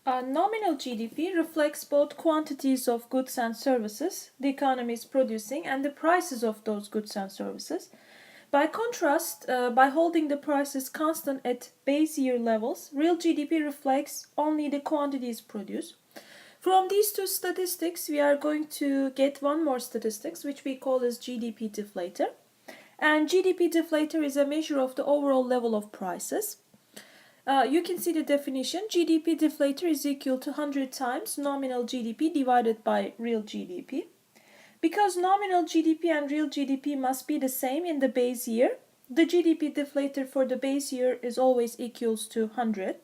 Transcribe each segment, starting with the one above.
Nominal GDP reflects both quantities of goods and services the economy is producing and the prices of those goods and services. By contrast, by holding the prices constant at base year levels, real GDP reflects only the quantities produced. From these two statistics, we are going to get one more statistics, which we call as GDP deflator. And GDP deflator is a measure of the overall level of prices. You can see the definition. GDP deflator is equal to 100 times nominal GDP divided by real GDP. Because nominal GDP and real GDP must be the same in the base year, the GDP deflator for the base year is always equals to 100.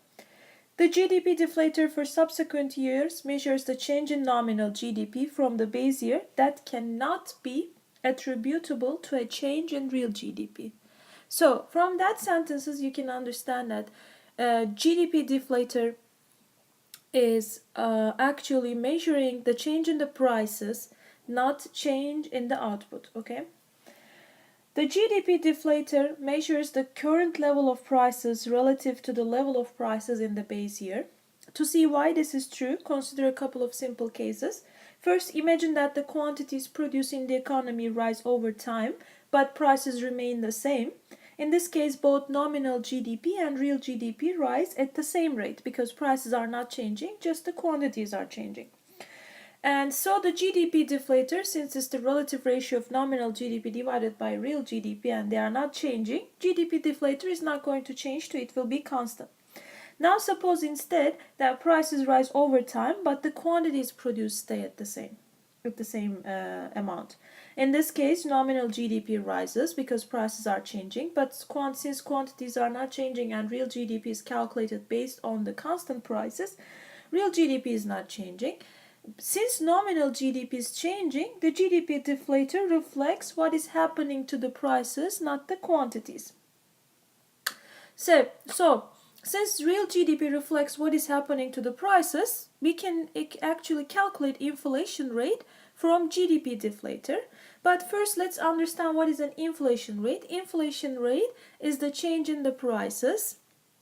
The GDP deflator for subsequent years measures the change in nominal GDP from the base year that cannot be attributable to a change in real GDP. So from that sentences you can understand that GDP deflator is actually measuring the change in the prices, not change in the output, okay? The GDP deflator measures the current level of prices relative to the level of prices in the base year. To see why this is true, consider a couple of simple cases. First, imagine that the quantities produced in the economy rise over time, but prices remain the same. In this case, both nominal GDP and real GDP rise at the same rate because prices are not changing, just the quantities are changing. And so the GDP deflator, since it's the relative ratio of nominal GDP divided by real GDP and they are not changing, GDP deflator is not going to change to it will be constant. Now suppose instead that prices rise over time but the quantities produced stay at the same amount. In this case, nominal GDP rises because prices are changing, but since quantities are not changing and real GDP is calculated based on the constant prices, real GDP is not changing. Since nominal GDP is changing, the GDP deflator reflects what is happening to the prices, not the quantities. So since real GDP reflects what is happening to the prices, we can actually calculate inflation rate from GDP deflator. But first, let's understand what is an inflation rate. Inflation rate is the change in the prices.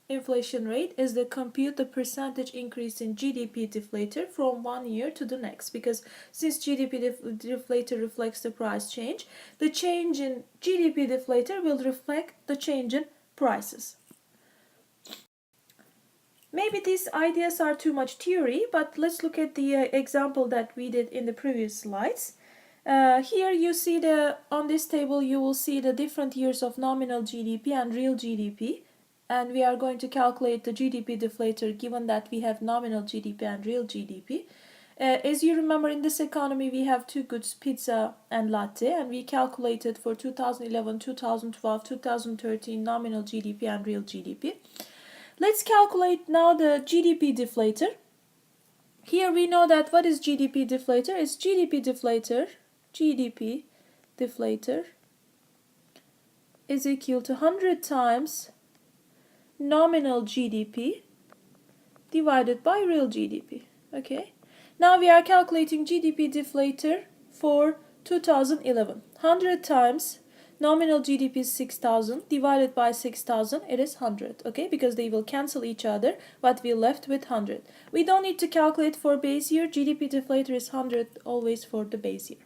Inflation rate is the compute the percentage increase in GDP deflator from one year to the next, because since GDP deflator reflects the price change, the change in GDP deflator will reflect the change in prices. Maybe these ideas are too much theory, but let's look at the example that we did in the previous slides. Here you see on this table you will see the different years of nominal GDP and real GDP. And we are going to calculate the GDP deflator given that we have nominal GDP and real GDP. As you remember, in this economy we have two goods, pizza and latte, and we calculated for 2011, 2012, 2013 nominal GDP and real GDP. Let's calculate now the GDP deflator. Here we know that what is GDP deflator? It's GDP deflator is equal to 100 times nominal GDP divided by real GDP. Okay. Now we are calculating GDP deflator for 2011. 100 times nominal GDP is 6,000 divided by 6,000, it is 100. Okay, because they will cancel each other, but we left with 100. We don't need to calculate for base year. GDP deflator is 100 always for the base year.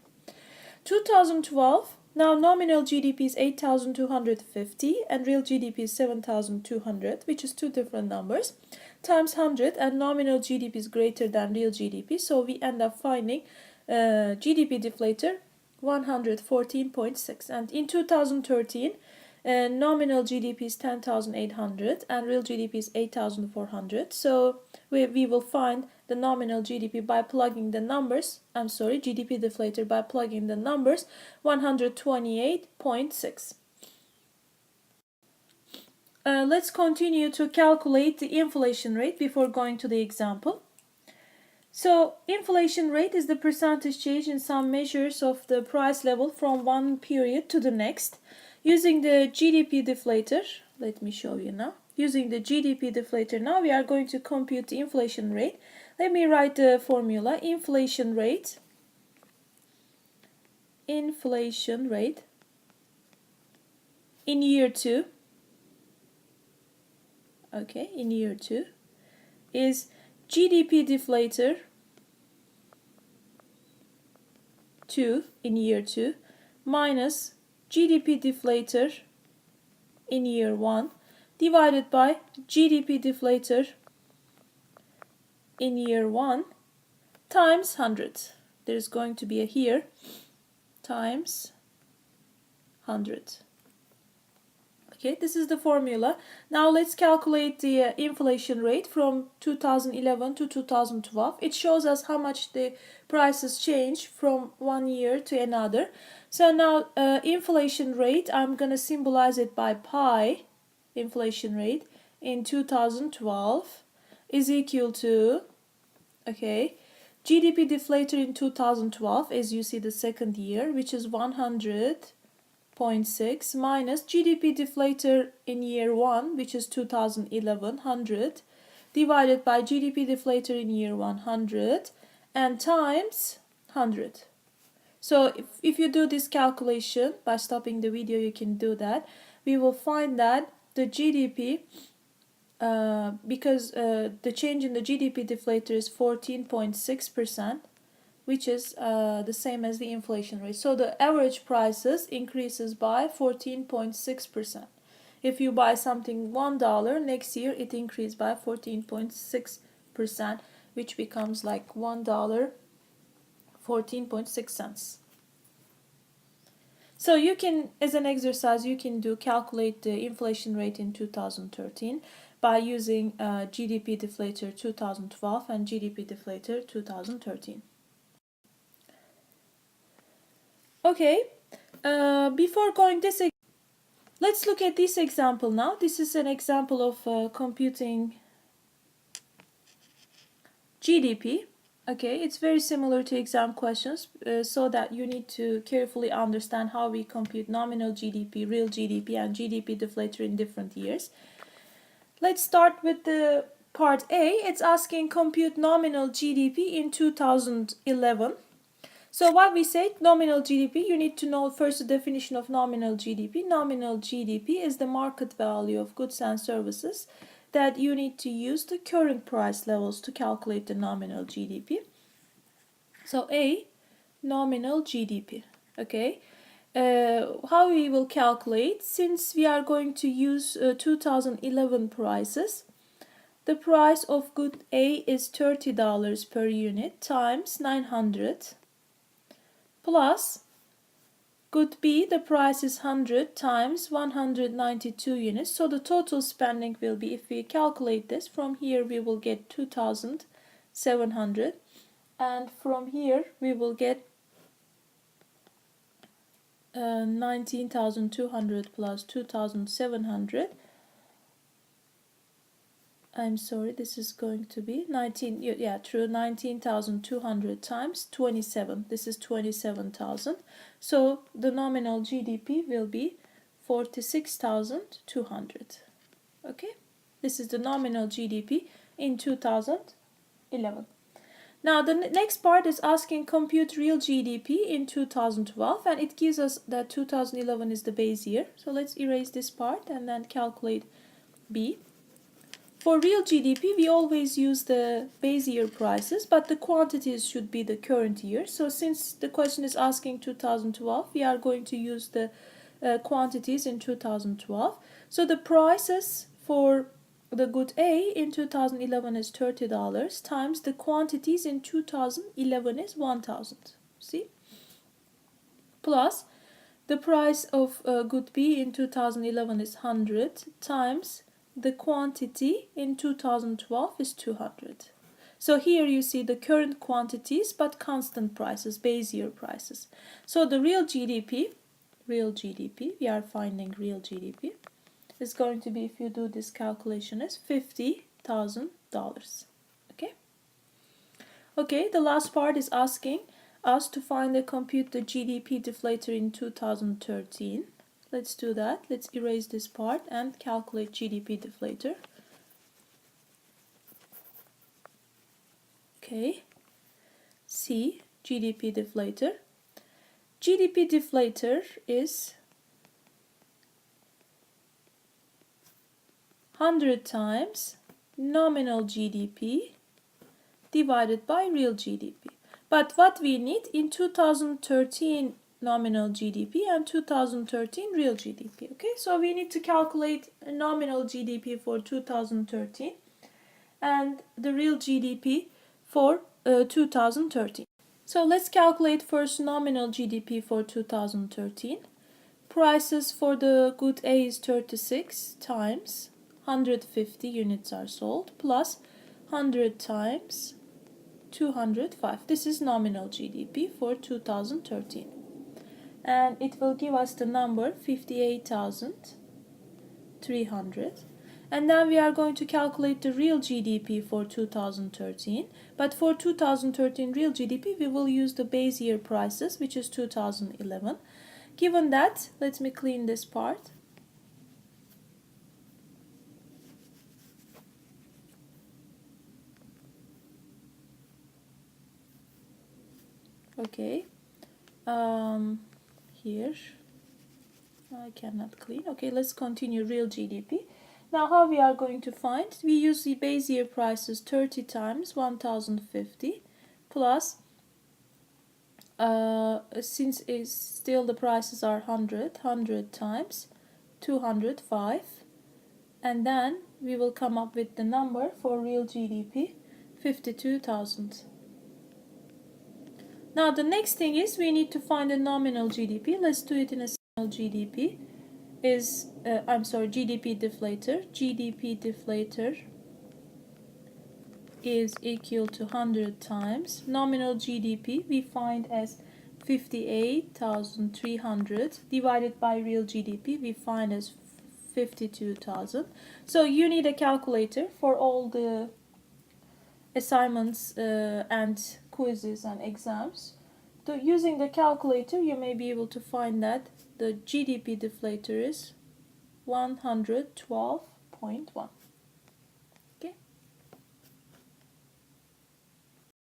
2012. Now nominal GDP is 8,250 and real GDP is 7,200, which is two different numbers, times 100, and nominal GDP is greater than real GDP, so we end up finding GDP deflator 114.6. And in 2013, nominal GDP is 10,800 and real GDP is 8,400. So we will find the nominal GDP by plugging the numbers, GDP deflator by plugging the numbers, 128.6. Let's continue to calculate the inflation rate before going to the example. So inflation rate is the percentage change in some measures of the price level from one period to the next. Using the GDP deflator, let me show you now. Using the GDP deflator now, we are going to compute the inflation rate. Let me write the formula. Inflation rate in year 2, okay, in year 2 is GDP deflator 2 in year 2 minus GDP deflator in year 1 divided by GDP deflator in year 1 times 100. There's going to be a here times 100. Okay, this is the formula. Now let's calculate the inflation rate from 2011 to 2012. It shows us how much the prices change from one year to another. So now inflation rate, I'm going to symbolize it by pi. Inflation rate in 2012 is equal to, okay, GDP deflator in 2012, as you see the second year, which is 100.6 minus GDP deflator in year 1, which is 2011, 100, divided by GDP deflator in year 100, and times 100. So if you do this calculation, by stopping the video you can do that, we will find that the GDP, because the change in the GDP deflator is 14.6%, which is the same as the inflation rate. So the average prices increases by 14.6%. If you buy something $1, next year it increased by 14.6%, which becomes like $1, 14.6 cents. So you can, as an exercise, you can calculate the inflation rate in 2013 by using GDP deflator 2012 and GDP deflator 2013. Okay, before going this, let's look at this example now. This is an example of computing GDP. Okay, it's very similar to exam questions, so that you need to carefully understand how we compute nominal GDP, real GDP, and GDP deflator in different years. Let's start with the part A. It's asking compute nominal GDP in 2011. So what we say, nominal GDP, you need to know first the definition of nominal GDP. Nominal GDP is the market value of goods and services that you need to use the current price levels to calculate the nominal GDP. So A, nominal GDP. Okay, how we will calculate, since we are going to use 2011 prices, the price of good A is $30 per unit times 900 plus good B, the price is 100 times 192 units. So the total spending will be, if we calculate this, from here we will get 2,700, and from here we will get 19,200 plus 2,700. I'm sorry, this is going to be 19,200 times 27. This is 27,000. So the nominal GDP will be 46,200. Okay, this is the nominal GDP in 2011. Now the next part is asking compute real GDP in 2012, and it gives us that 2011 is the base year. So let's erase this part and then calculate B. For real GDP, we always use the base year prices, but the quantities should be the current year. So since the question is asking 2012, we are going to use the quantities in 2012. So the prices for the good A in 2011 is $30 times the quantities in 2011 is 1,000. See? Plus the price of good B in 2011 is 100 times the quantity in 2012 is 200. So here you see the current quantities but constant prices, base year prices. So the real GDP, we are finding real GDP, is going to be, if you do this calculation, is $50,000. Okay? Okay, the last part is asking us to find and compute the GDP deflator in 2013. Let's do that. Let's erase this part and calculate GDP deflator. Okay. C, GDP deflator. GDP deflator is 100 times nominal GDP divided by real GDP. But what we need in 2013 nominal GDP and 2013 real GDP. Okay, so we need to calculate nominal GDP for 2013 and the real GDP for 2013. So let's calculate first nominal GDP for 2013. Prices for the good A is 36 times 150 units are sold plus 100 times 205. This is nominal GDP for 2013. And it will give us the number 58,300. And then we are going to calculate the real GDP for 2013. But for 2013 real GDP, we will use the base year prices, which is 2011. Given that, let me clean this part. Okay. Here I cannot clean. Okay, let's continue real GDP. Now how we are going to find? We use the base year prices 30 times 1050 plus since it's still the prices are 100 times 205, and then we will come up with the number for real GDP 52,000. Now the next thing is we need to find a nominal GDP. Let's do it in a nominal GDP is GDP deflator. GDP deflator is equal to 100 times nominal GDP we find as 58,300 divided by real GDP we find as 52,000. So you need a calculator for all the assignments and quizzes and exams. So using the calculator you may be able to find that the GDP deflator is 112.1.